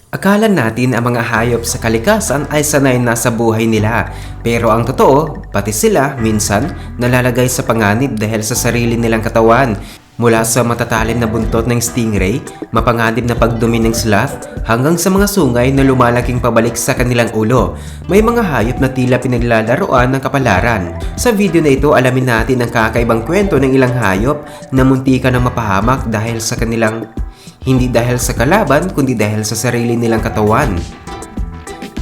Akala natin ang mga hayop sa kalikasan ay sanay na sa buhay nila. Pero ang totoo, pati sila minsan nalalagay sa panganib dahil sa sarili nilang katawan. Mula sa matatalim na buntot ng stingray, mapanganib na pagdumi ng sloth, hanggang sa mga sungay na lumalaking pabalik sa kanilang ulo. May mga hayop na tila pinaglalaroan ng kapalaran. Sa video na ito, alamin natin ang kakaibang kwento ng ilang hayop na muntikan ng mapahamak dahil sa kanilang hindi dahil sa kalaban, kundi dahil sa sarili nilang katawan.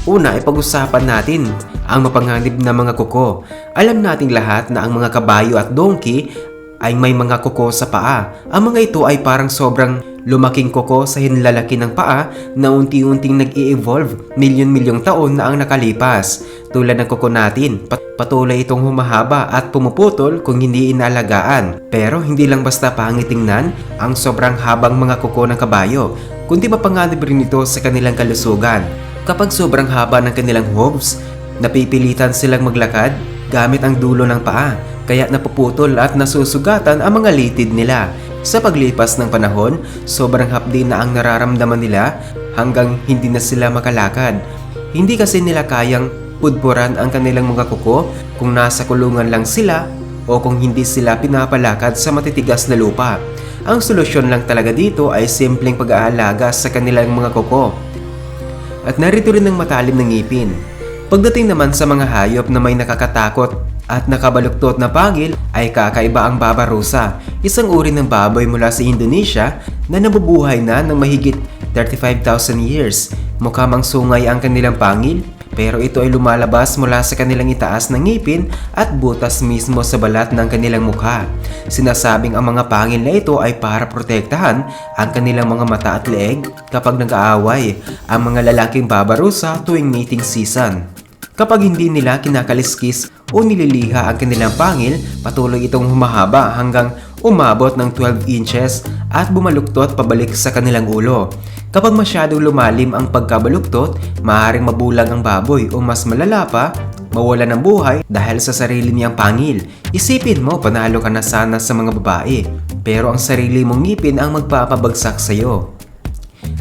Una ay pag-usapan natin ang mapanganib na mga kuko. Alam nating lahat na ang mga kabayo at donkey ay may mga kuko sa paa. Ang mga ito ay parang sobrang lumaking kuko sa hinlalaki ng paa na unti-unting nag-i-evolve milyon-milyong taon na ang nakalipas. Tulad ng kuko natin, patuloy itong humahaba at pumuputol kung hindi inaalagaan. Pero hindi lang basta pangit tingnan ang sobrang habang mga kuko ng kabayo, kundi mapanganib rin ito sa kanilang kalusugan. Kapag sobrang haba ng kanilang hooves, napipilitan silang maglakad gamit ang dulo ng paa, kaya napuputol at nasusugatan ang mga litid nila. Sa paglipas ng panahon, sobrang hapdi na ang nararamdaman nila hanggang hindi na sila makalakad. Hindi kasi nila kayang pudpuran ang kanilang mga kuko kung nasa kulungan lang sila o kung hindi sila pinapalakad sa matitigas na lupa. Ang solusyon lang talaga dito ay simpleng pag-aalaga sa kanilang mga kuko. At narito rin ang matalim na ngipin. Pagdating naman sa mga hayop na may nakakatakot at nakabaluktot na pangil ay kakaiba ang babarusa, isang uri ng baboy mula sa Indonesia na nabubuhay na ng mahigit 35,000 years. Mukha mang sungay ang kanilang pangil, pero ito ay lumalabas mula sa kanilang itaas na ngipin at butas mismo sa balat ng kanilang mukha. Sinasabing ang mga pangil na ito ay para protektahan ang kanilang mga mata at leeg kapag nag-aaway ang mga lalaking babarusa tuwing mating season. Kapag hindi nila kinakaliskis o nililiha ang kanilang pangil, patuloy itong humahaba hanggang umabot ng 12 inches at bumaluktot pabalik sa kanilang ulo. Kapag masyadong lumalim ang pagkabaluktot, maaaring mabulag ang baboy o mas malala pa, mawalan ng buhay dahil sa sarili niyang pangil. Isipin mo, panalo ka na sana sa mga babae, pero ang sarili mong ngipin ang magpapabagsak sa'yo.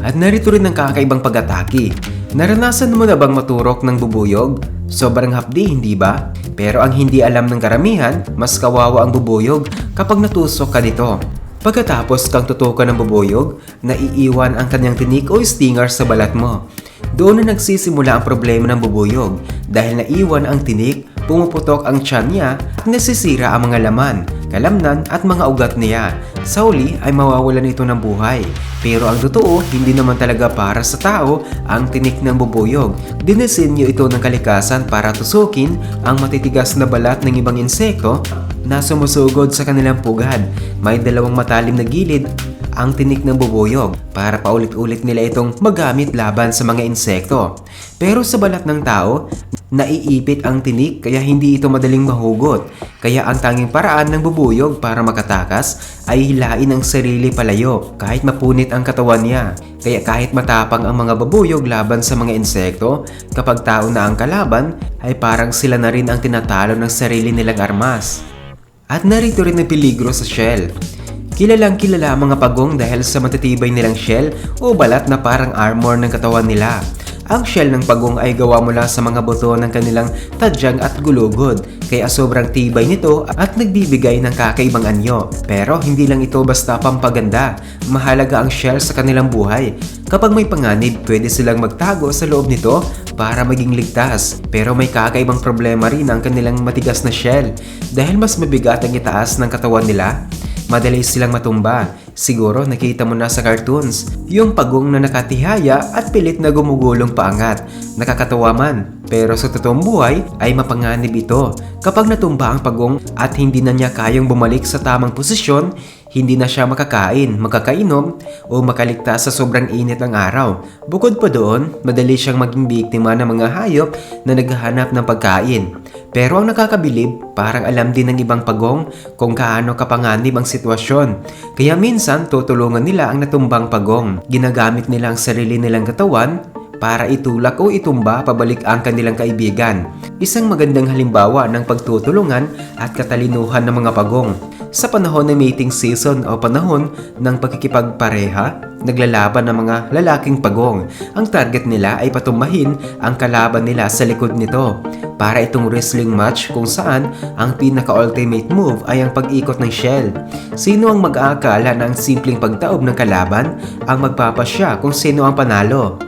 At narito rin ang kakaibang pag-atake. Naranasan mo na bang maturok ng bubuyog? Sobrang hapdi, hindi ba? Pero ang hindi alam ng karamihan, mas kawawa ang bubuyog kapag natusok ka nito. Pagkatapos kang tutukan ng bubuyog, naiiwan ang kanyang tinik o stinger sa balat mo. Doon na nagsisimula ang problema ng bubuyog dahil naiwan ang tinik, pumuputok ang tiyan niya at nasisira ang mga laman, kalamnan at mga ugat niya. Sa uli ay mawawalan ito ng buhay. Pero ang totoo, hindi naman talaga para sa tao ang tinik ng bubuyog. Dinesenyo ito ng kalikasan para tusukin ang matitigas na balat ng ibang insekto na sumusugod sa kanilang pugad. May dalawang matalim na gilid ang tinik ng bubuyog para paulit-ulit nila itong magamit laban sa mga insekto. Pero sa balat ng tao, naiipit ang tinik kaya hindi ito madaling mahugot. Kaya ang tanging paraan ng bubuyog para makatakas ay hilain ang sarili palayo kahit mapunit ang katawan niya. Kaya kahit matapang ang mga bubuyog laban sa mga insekto, kapag tao na ang kalaban ay parang sila na rin ang tinatalo ng sarili nilang armas. At narito rin ang peligro sa shell. Kilalang kilala ang mga pagong dahil sa matatibay nilang shell o balat na parang armor ng katawan nila. Ang shell ng pagong ay gawa mula sa mga buto ng kanilang tadyang at gulugod, kaya sobrang tibay nito at nagbibigay ng kakaibang anyo. Pero hindi lang ito basta pampaganda, mahalaga ang shell sa kanilang buhay. Kapag may panganib, pwede silang magtago sa loob nito para maging ligtas. Pero may kakaibang problema rin ang kanilang matigas na shell. Dahil mas mabigat ang itaas ng katawan nila, madali silang matumba. Siguro nakita mo na sa cartoons, yung pagong na nakatihaya at pilit na gumugulong paangat. Nakakatawa man, pero sa totoong buhay ay mapanganib ito. Kapag natumba ang pagong at hindi na niya kayang bumalik sa tamang posisyon, hindi na siya makakain, makakainom o makaligtas sa sobrang init ng araw. Bukod pa doon, madali siyang maging biktima ng mga hayop na naghahanap ng pagkain. Pero ang nakakabilib, parang alam din ng ibang pagong kung kaano kapanganib ang sitwasyon. Kaya minsan tutulungan nila ang natumbang pagong. Ginagamit nila ang sarili nilang katawan para itulak o itumba pabalik ang kanilang kaibigan. Isang magandang halimbawa ng pagtutulungan at katalinuhan ng mga pagong. Sa panahon ng mating season o panahon ng pagkikipagpareha, naglalaban ng mga lalaking pagong. Ang target nila ay patumbahin ang kalaban nila sa likod nito. Para itong wrestling match kung saan ang pinaka-ultimate move ay ang pag-ikot ng shell. Sino ang mag-aakala na ang simpleng pagtaob ng kalaban ang magpapasya kung sino ang panalo?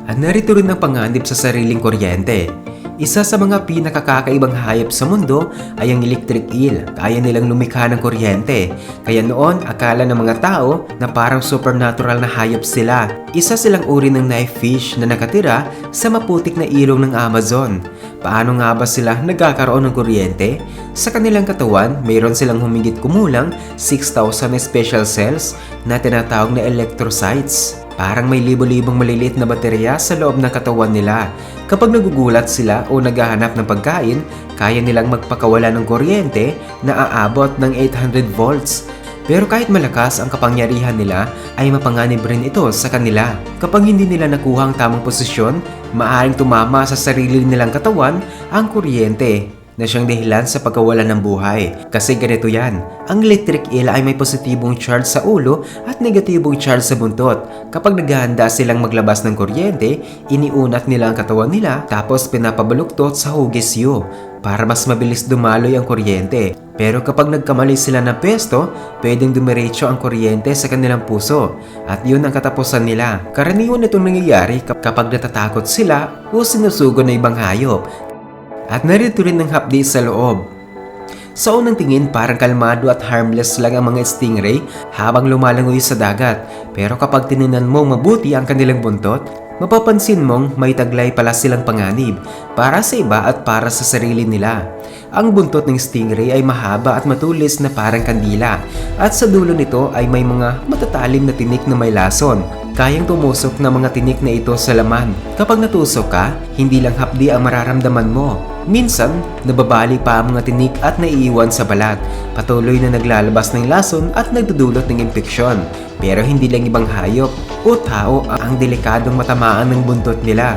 At narito rin ang panganib sa sariling kuryente. Isa sa mga pinakakakaibang hayop sa mundo ay ang electric eel. Kaya nilang lumikha ng kuryente. Kaya noon, akala ng mga tao na parang supernatural na hayop sila. Isa silang uri ng knife fish na nakatira sa maputik na ilog ng Amazon. Paano nga ba sila nagkakaroon ng kuryente? Sa kanilang katawan, mayroon silang humigit kumulang 6,000 special cells na tinatawag na electrocytes. Parang may libo-libong maliliit na baterya sa loob ng katawan nila. Kapag nagugulat sila o naghahanap ng pagkain, kaya nilang magpakawala ng kuryente na aabot ng 800 volts. Pero kahit malakas ang kapangyarihan nila, ay mapanganib rin ito sa kanila. Kapag hindi nila nakuha ang tamang posisyon, maaaring tumama sa sarili nilang katawan ang kuryente na siyang dahilan sa pagkawala ng buhay. Kasi ganito yan, ang electric eel ay may positibong charge sa ulo at negatibong charge sa buntot. Kapag naghahanda silang maglabas ng kuryente, iniunat nila ang katawan nila tapos pinapabaluktot sa hugisyo para mas mabilis dumaloy ang kuryente. Pero kapag nagkamali sila ng pesto, pwedeng dumiretso ang kuryente sa kanilang puso at yun ang katapusan nila. Karaniwan itong nangyayari kapag natatakot sila o sinusugo ng ibang hayop. At narito rin ng hapdi sa loob. Sa unang tingin, parang kalmado at harmless lang ang mga stingray habang lumalangoy sa dagat. Pero kapag tininan mong mabuti ang kanilang buntot, mapapansin mong may taglay pala silang panganib para sa iba at para sa sarili nila. Ang buntot ng stingray ay mahaba at matulis na parang kandila at sa dulo nito ay may mga matatalim na tinik na may lason. Kayang tumusok ng mga tinik na ito sa laman. Kapag natusok ka, hindi lang hapdi ang mararamdaman mo. Minsan, nababali pa ang mga tinik at naiiwan sa balat. Patuloy na naglalabas ng lason at nagdudulot ng impeksyon. Pero hindi lang ibang hayop o tao ang delikadong matamaan ng buntot nila.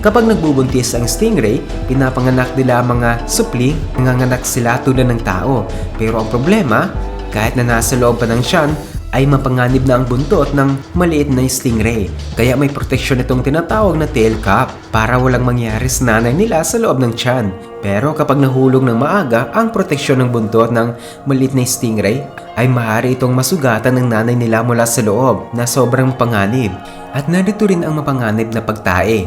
Kapag nagbubuntis ang stingray, pinapanganak nila ang mga supling, nanganganak sila tulad ng tao. Pero ang problema, kahit na nasa loob pa ng tiyan, ay mapanganib na ang buntot ng maliit na stingray. Kaya may proteksyon itong tinatawag na tail cap para walang mangyari sa nanay nila sa loob ng tiyan. Pero kapag nahulog ng maaga ang proteksyon ng buntot ng maliit na stingray, ay maaari itong masugatan ng nanay nila mula sa loob na sobrang panganib. At narito rin ang mapanganib na pagtae.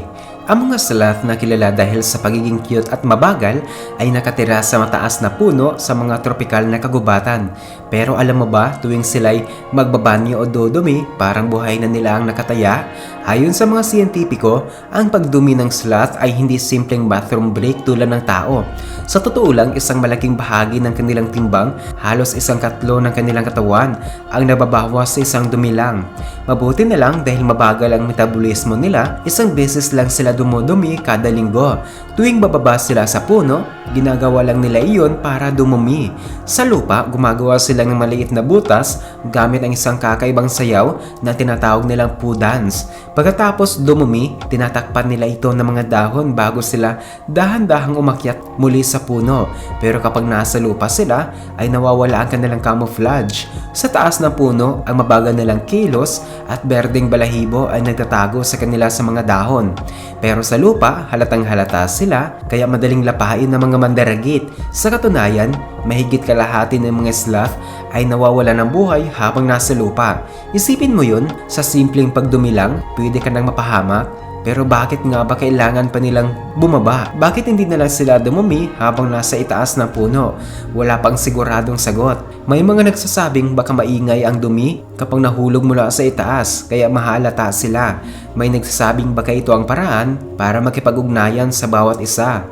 Ang mga sloth na kilala dahil sa pagiging cute at mabagal ay nakatira sa mataas na puno sa mga tropikal na kagubatan. Pero alam mo ba, tuwing sila'y magbabanyo o dudumi, parang buhay na nila ang nakataya? Ayon sa mga siyentipiko, ang pagdumi ng sloth ay hindi simpleng bathroom break tulad ng tao. Sa totoo lang, isang malaking bahagi ng kanilang timbang, halos 1/4 ng kanilang katawan, ang nababawas sa isang dumi lang. Mabuti na lang dahil mabagal ang metabolismo nila, isang beses lang sila dumudumi kada linggo. Tuwing bababa sila sa puno, ginagawa lang nila iyon para dumumi. Sa lupa, gumagawa sila ng maliit na butas gamit ang isang kakaibang sayaw na tinatawag nilang poo dance. Pagkatapos dumumi, tinatakpan nila ito ng mga dahon bago sila dahan-dahang umakyat muli sa puno. Pero kapag nasa lupa sila, ay nawawala ang kanilang camouflage. Sa taas ng puno, ang mabagal nilang kilos at berdeng balahibo ay nagtatago sa kanila sa mga dahon. Pero sa lupa, halatang halata sila kaya madaling lapain ng mga mandaragit. Sa katunayan, mahigit kalahati ng mga sloth ay nawawala ng buhay habang nasa lupa. Isipin mo yun, sa simpleng pagdumi lang, pwede ka nang mapahamak. Pero bakit nga ba kailangan pa nilang bumaba? Bakit hindi na lang sila dumumi habang nasa itaas ng puno? Wala pang siguradong sagot. May mga nagsasabing baka maingay ang dumi kapag nahulog mula sa itaas kaya mahalata sila. May nagsasabing baka ito ang paraan para makipag-ugnayan sa bawat isa.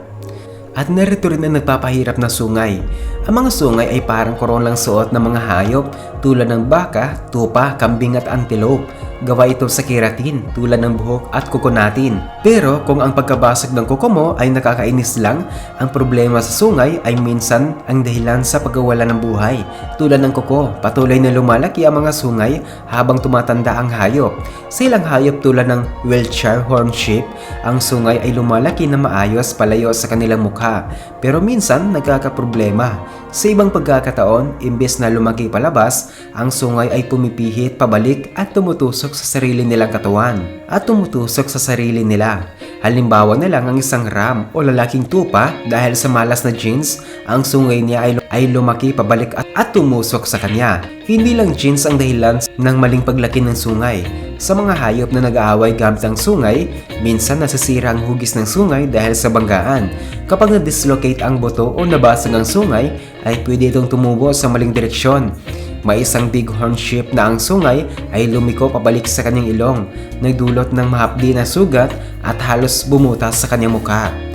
At narito rin ang nagpapahirap na sungay. Ang mga sungay ay parang koronlang suot ng mga hayop tulad ng baka, tupa, kambing at antelope. Gawa ito sa keratin tulad ng buhok at kuko natin. Pero kung ang pagkabasag ng kuko mo ay nakakainis lang, ang problema sa sungay ay minsan ang dahilan sa pagkawala ng buhay. Tulad ng kuko, patuloy na lumalaki ang mga sungay habang tumatanda ang hayop. Sa ilang hayop tulad ng Wiltshire Horned Sheep, ang sungay ay lumalaki na maayos palayo sa kanilang mukha. Pero minsan nagkakaproblema. Sa ibang pagkakataon, imbes na lumaki palabas, ang sungay ay pumipihit pabalik at tumutusok sa sarili nilang katawan at tumutusok sa sarili nila. Halimbawa na lang ang isang ram o lalaking tupa dahil sa malas na genes, ang sungay niya ay lumaki pabalik at tumusok sa kanya. Hindi lang genes ang dahilan ng maling paglaki ng sungay. Sa mga hayop na nag-aaway gamit ang sungay, minsan nasisira ang hugis ng sungay dahil sa banggaan. Kapag na-dislocate ang buto o nabasag ang sungay, ay pwede itong tumubo sa maling direksyon. May isang bighorn sheep na ang sungay ay lumiko pabalik sa kanyang ilong, nagdulot ng mahapdi na sugat at halos bumutas sa kanyang mukha.